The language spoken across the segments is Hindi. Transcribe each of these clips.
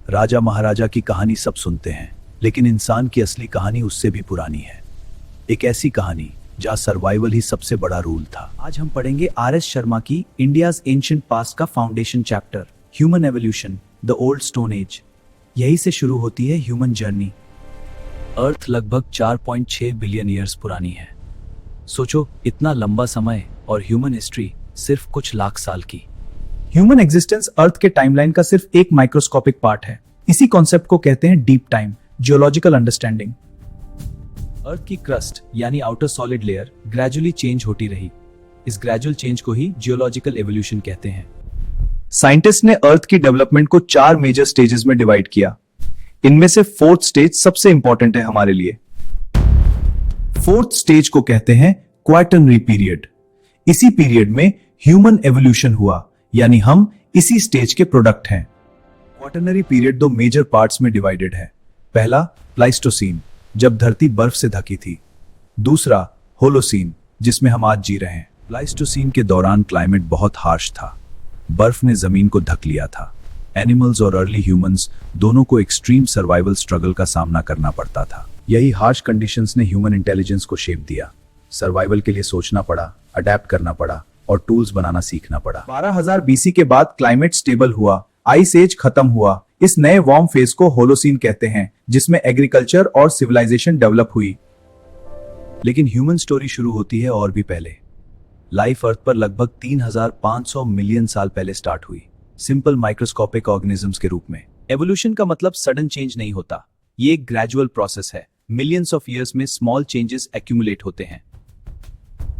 राजा महाराजा की कहानी सब सुनते हैं, लेकिन इंसान की असली कहानी उससे भी पुरानी है। एक ऐसी कहानी जहाँ सर्वाइवल ही सबसे बड़ा रूल था। आज हम पढ़ेंगे आर.एस. शर्मा की इंडियाज एंशिएंट पास्ट का foundation chapter, human evolution, the old stone as. यही से शुरू होती है ह्यूमन जर्नी। अर्थ लगभग 4.6 बिलियन ईयर्स पुरानी है। सोचो, इतना लंबा समय और ह्यूमन हिस्ट्री सिर्फ कुछ लाख साल की। ह्यूमन एग्जिस्टेंस अर्थ के टाइमलाइन का सिर्फ एक माइक्रोस्कोपिक पार्ट है। इसी कॉन्सेप्ट को कहते हैं डीप टाइम, जियोलॉजिकल अंडरस्टैंडिंग। अर्थ की क्रस्ट यानी outer solid layer gradually change होती रही। इस ग्रेजुअल चेंज को ही जियोलॉजिकल एवोल्यूशन कहते हैं। साइंटिस्ट ने अर्थ की डेवलपमेंट को 4 मेजर स्टेजेस में डिवाइड किया। इनमें से फोर्थ स्टेज सबसे इंपॉर्टेंट है हमारे लिए। फोर्थ स्टेज को कहते हैं क्वाटरनरी पीरियड। इसी पीरियड में ह्यूमन एवोल्यूशन हुआ, यानी हम इसी स्टेज के प्रोडक्ट हैं। क्वाटरनरी पीरियड 2 मेजर पार्ट्स में डिवाइडेड है। पहला प्लाइस्टोसीन, जब धरती बर्फ से ढकी थी। दूसरा होलोसीन, जिसमें हम आज जी रहे हैं। प्लाइस्टोसीन के दौरान क्लाइमेट बहुत हार्श था। बर्फ ने जमीन को ढक लिया था। एनिमल्स और अर्ली ह्यूमंस दोनों को एक्सट्रीम सर्वाइवल स्ट्रगल का सामना करना पड़ता था। यही हार्श कंडीशंस ने ह्यूमन इंटेलिजेंस को शेप दिया। सर्वाइवल के लिए सोचना पड़ा, अडेप्ट करना पड़ा और टूल्स बनाना सीखना पड़ा। 12,000 बीसी के बाद क्लाइमेट स्टेबल हुआ, आइस एज खत्म हुआ। इस नए वार्म फेज को होलोसीन कहते हैं, जिसमें एग्रीकल्चर और सिविलाइजेशन डेवलप हुई। लेकिन ह्यूमन स्टोरी शुरू होती है और भी पहले। लाइफ अर्थ पर लगभग 3,500 मिलियन साल पहले स्टार्ट हुई, सिंपल माइक्रोस्कोपिक ऑर्गेनिजम्स के रूप में। एवोल्यूशन का मतलब सडन चेंज नहीं होता, ये एक ग्रेजुअल प्रोसेस है। मिलियंस ऑफ ईयर्स में स्मॉल चेंजेस एक्यूमुलेट होते हैं।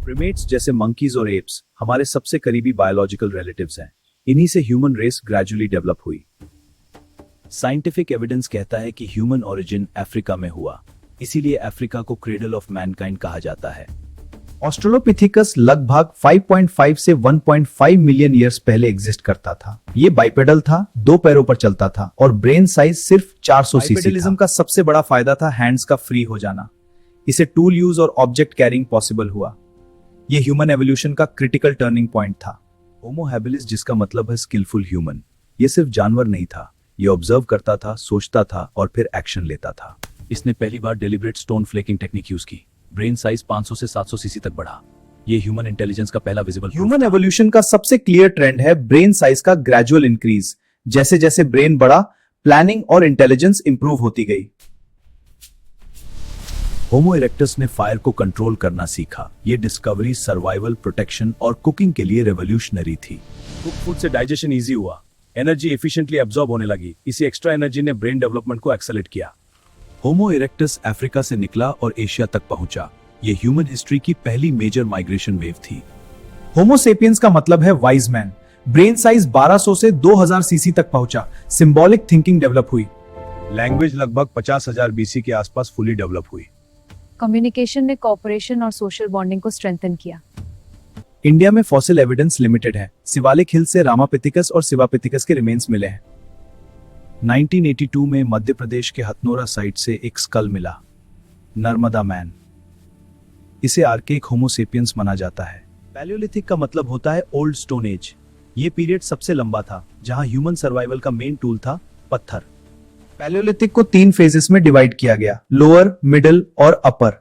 प्रीमेट्स जैसे मंकीज और एप्स हमारे सबसे करीबी बायोलॉजिकल रिलेटिव्स हैं। इन्हीं से ह्यूमन रेस ग्रेजुअली डेवलप हुई। साइंटिफिक एविडेंस कहता है कि ह्यूमन ओरिजिन अफ्रीका में हुआ, इसीलिए अफ्रीका को क्रेडल ऑफ मैनकाइंड कहा जाता है। ऑस्ट्रेलोपिथेकस लगभग 5.5 से 1.5 मिलियन ईयर्स पहले एग्जिस्ट करता था। ये बाइपेडल था, 2 पैरों पर चलता था और ब्रेन साइज सिर्फ 400 सीसी था। बाइपेडलिज्म का सबसे बड़ा फायदा था हैंड्स का फ्री हो जाना। इसे टूल यूज और ऑब्जेक्ट कैरिंग पॉसिबल हुआ। ये ह्यूमन एवोल्यूशन का क्रिटिकल टर्निंग पॉइंट था। होमो हैबिलिस, जिसका मतलब है स्किलफुल ह्यूमन, ये सिर्फ जानवर नहीं था, ये ऑब्जर्व करता था, सोचता था और फिर एक्शन लेता था। इसने पहली बार deliberate stone flaking technique use की। ब्रेन साइज 500 से 700 सीसी तक बढ़ा। ये ह्यूमन इंटेलिजेंस का पहला विजिबल ह्यूमन एवोल्यूशन का सबसे क्लियर ट्रेंड है ब्रेन साइज का ग्रेजुअल इंक्रीज। जैसे जैसे ब्रेन बढ़ा, प्लानिंग और इंटेलिजेंस इंप्रूव होती गई। होमो इरेक्टस ने फायर को कंट्रोल करना सीखा। ये डिस्कवरी सर्वाइवल, प्रोटेक्शन और कुकिंग के लिए रेवोल्यूशनरी थी। कुक फूड से डाइजेशन इजी हुआ, एनर्जी एफिशिएंटली एब्जॉर्ब होने लगी। इसी एक्स्ट्रा एनर्जी ने ब्रेन डेवलपमेंट को एक्सेलरेट किया। होमो इरेक्टस अफ्रीका से निकला और एशिया तक पहुंचा। ये ह्यूमन हिस्ट्री की पहली मेजर माइग्रेशन वेव थी। होमो सेपियंस का मतलब है वाइज मैन। ब्रेन साइज 1200 से 2000 सीसी तक पहुंचा। सिंबॉलिक थिंकिंग डेवलप हुई। लैंग्वेज लगभग 50,000 बीसी के आसपास फुली डेवलप हुई। कम्युनिकेशन ने कोऑपरेशन और सोशल बॉन्डिंग को स्ट्रेंथन किया। इंडिया में फॉसिल एविडेंस लिमिटेड है। शिवालिक हिल से रामापिथिकस और शिवापिथिकस के रिमेन्स मिले हैं। 1982 में मध्य प्रदेश के हथनोरा साइट से एक स्कल मिला, नर्मदा मैन। इसे आर्केक होमो सेपियंस माना जाता है। पैलियोलिथिक का मतलब होता है ओल्ड स्टोन एज। ये पीरियड सबसे लंबा था, जहां ह्यूमन सर्वाइवल का मेन टूल था पत्थर। पैलियोलिथिक को 3 फेजेस में डिवाइड किया गया, लोअर, मिडिल और अपर।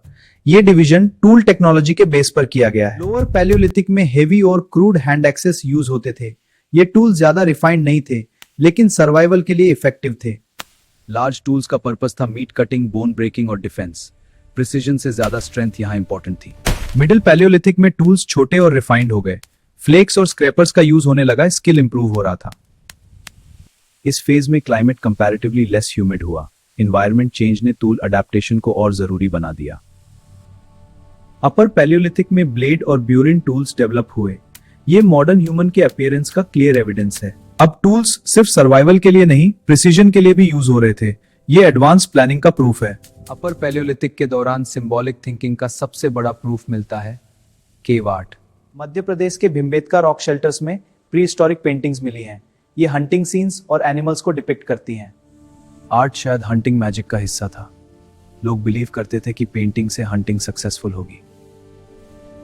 ये डिवीजन टूल टेक्नोलॉजी के बेस पर किया गया है। लोअर पैलियोलिथिक में हेवी और क्रूड हैंड एक्सेस यूज होते थे। ये टूल ज्यादा रिफाइंड नहीं थे, लेकिन सर्वाइवल के लिए इफेक्टिव थे। लार्ज टूल्स का पर्पस था मीट कटिंग, बोन ब्रेकिंग और डिफेंस। प्रिसीजन से ज्यादा स्ट्रेंथ यहाँ इंपॉर्टेंट थी। मिडिल पैलियोलिथिक में टूल्स छोटे और रिफाइंड हो गए। फ्लेक्स और स्क्रैपर्स का यूज होने लगा, स्किल इंप्रूव हो रहा था। इस फेज में क्लाइमेट कंपैरेटिवली लेस ह्यूमिड हुआ। एनवायरनमेंट चेंज ने टूल अडेप्टेशन को और जरूरी बना दिया। अपर पैलियोलिथिक में ब्लेड और ब्यूरिन टूल्स डेवलप हुए। ये मॉडर्न ह्यूमन के अपीयरेंस का क्लियर एविडेंस है। अब टूल्स सिर्फ सर्वाइवल के लिए नहीं, प्रिसीजन के लिए भी यूज हो रहे थे। ये एडवांस प्लानिंग का प्रूफ है। अपर पैलियोलिथिक के दौरान सिंबॉलिक थिंकिंग का सबसे बड़ा प्रूफ मिलता है केव आर्ट। मध्य प्रदेश के भिम्बेटका रॉक शेल्टर्स में प्री हिस्टोरिक पेंटिंग्स मिली हैं। ये हंटिंग सीन्स और एनिमल्स को डिपिक्ट करती हैं। आर्ट शायद हंटिंग मैजिक का हिस्सा था। लोग बिलीव करते थे कि पेंटिंग से हंटिंग सक्सेसफुल होगी।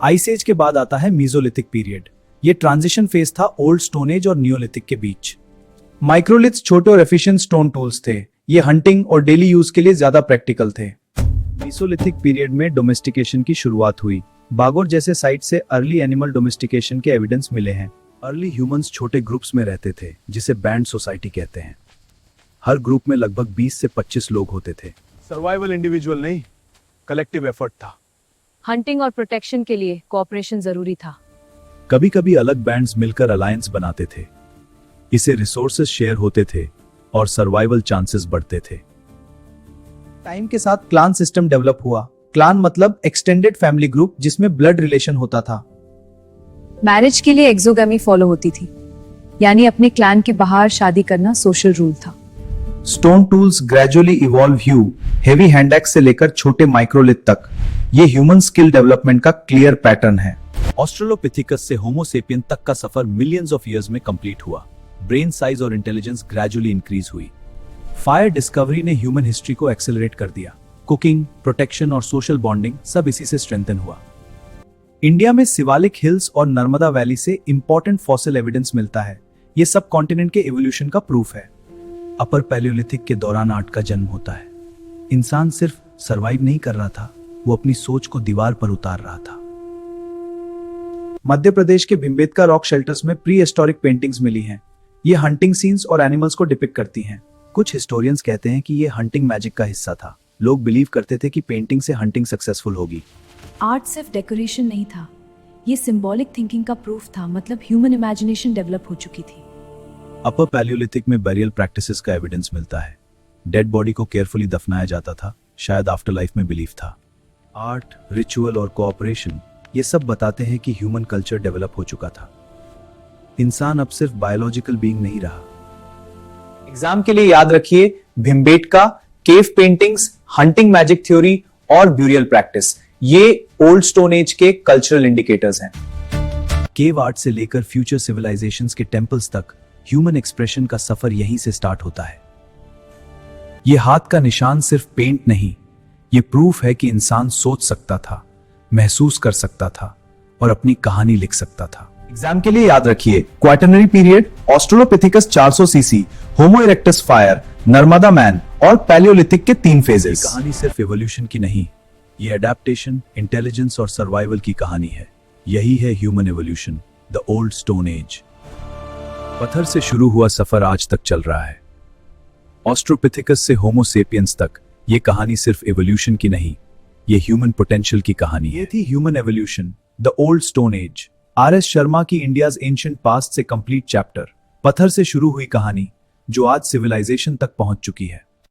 आइस एज के बाद आता है मीजोलिथिक पीरियड। ये ट्रांजिशन फेज था ओल्ड स्टोन एज और नियोलिथिक के बीच। माइक्रोलिथ्स छोटे और एफिशिएंट स्टोन टूल्स थे। ये हंटिंग और डेली यूज के लिए ज्यादा प्रैक्टिकल थे। मेसोलिथिक पीरियड में डोमेस्टिकेशन की शुरुआत हुई। बागोर जैसे साइट से अर्ली एनिमल डोमेस्टिकेशन के एविडेंस मिले हैं। अर्ली ह्यूमंस छोटे ग्रुप्स में रहते थे, जिसे बैंड सोसाइटी कहते हैं। हर ग्रुप में लगभग 20 से 25 लोग होते थे। सर्वाइवल इंडिविजुअल नहीं, कलेक्टिव एफर्ट था। हंटिंग और प्रोटेक्शन के लिए कोऑपरेशन जरूरी था। कभी कभी अलग बैंड्स मिलकर अलायंस बनाते थे। इसे रिसोर्सेज शेयर होते थे और सर्वाइवल चांसेस बढ़ते थे। टाइम के साथ क्लान सिस्टम डेवलप हुआ। क्लान मतलब एक्सटेंडेड फैमिली ग्रुप जिसमें ब्लड रिलेशन होता था। मैरिज के लिए एक्सोगेमी फॉलो होती थी, यानी अपने क्लैन के बाहर शादी करना सोशल रूल था। स्टोन टूल्स ग्रेजुअली इवॉल्व ह्यू, हेवी हैंड एक्स से लेकर छोटे माइक्रोलिथ तक। ये ह्यूमन स्किल डेवलपमेंट का क्लियर पैटर्न है। ऑस्ट्रेलोपिथिकस से होमो सेपियन तक का सफर मिलियंस ऑफ इयर्स में कंप्लीट हुआ। ब्रेन साइज और इंटेलिजेंस ग्रेजुअली इंक्रीज हुई। फायर डिस्कवरी ने ह्यूमन हिस्ट्री को एक्सेलरेट कर दिया। कुकिंग, प्रोटेक्शन और सोशल बॉन्डिंग सब इसी से स्ट्रेंथन हुआ। इंडिया में शिवालिक हिल्स और नर्मदा वैली से इंपॉर्टेंट फॉसिल एविडेंस मिलता है। ये सब कॉन्टिनेंट के एवोल्यूशन का प्रूफ है। अपर पैलियोलिथिक के दौरान आर्ट का जन्म होता है। इंसान सिर्फ सरवाइव नहीं कर रहा था, वो अपनी सोच को दीवार पर उतार रहा था। मध्य प्रदेश के भिम्बेटका रॉक शेल्टर्स में प्री हिस्टोरिक पेंटिंग्स मिली हैं। ये हंटिंग सीन्स और एनिमल्स को डिपिक्ट करती हैं। कुछ हिस्टोरियंस कहते हैं कि ये हंटिंग मैजिक का हिस्सा था। लोग बिलीव करते थे कि पेंटिंग से हंटिंग सक्सेसफुल होगी। आर्ट सिर्फ डेकोरेशन नहीं था, ये सिंबॉलिक थिंकिंग का प्रूफ था। मतलब ह्यूमन इमेजिनेशन डेवलप हो चुकी थी। अपर पैलियोलिथिक में बेरियल प्रैक्टिसेस का एविडेंस मिलता है। डेड बॉडी को केयरफुली दफनाया जाता था, शायद आफ्टर लाइफ में बिलीफ था। आर्ट, रिचुअल और कोऑपरेशन ये सब बताते हैं कि ह्यूमन कल्चर डेवलप हो चुका था। इंसान अब सिर्फ बायोलॉजिकल बीइंग नहीं रहा। एग्जाम के लिए याद रखिए Bhimbetka, cave paintings, hunting magic theory और ब्यूरियल प्रैक्टिस। ये ओल्ड स्टोन एज के कल्चरल इंडिकेटर्स हैं। केव आर्ट से लेकर फ्यूचर सिविलाइजेशंस के टेंपल्स तक ह्यूमन एक्सप्रेशन का सफर यहीं से स्टार्ट होता है। ये हाथ का निशान सिर्फ पेंट नहीं, ये प्रूफ है कि इंसान सोच सकता था, महसूस कर सकता था और अपनी कहानी लिख सकता था। एग्जाम के लिए याद रखिए क्वाटरनरी पीरियड, ऑस्ट्रेलोपिथिकस 400 सीसी, होमो इरेक्टस फायर, नर्मदा मैन और पैलियोलिथिक के 3 फेजेस। कहानी सिर्फ एवोल्यूशन की नहीं, ये अडेप्टेशन, इंटेलिजेंस और सर्वाइवल की कहानी है। यही है human evolution, the old stone as. पत्थर से शुरू हुआ सफर आज तक चल रहा है। ऑस्ट्रोपिथिकस से होमो सेपियंस तक ये कहानी सिर्फ एवोल्यूशन की नहीं, ये ह्यूमन पोटेंशियल की कहानी है। ये थी human evolution, the old stone as. RS. Sharma की इंडियाज एंशिएंट पास्ट से कंप्लीट चैप्टर, पत्थर से शुरू हुई कहानी जो आज सिविलाइजेशन तक पहुंच चुकी है।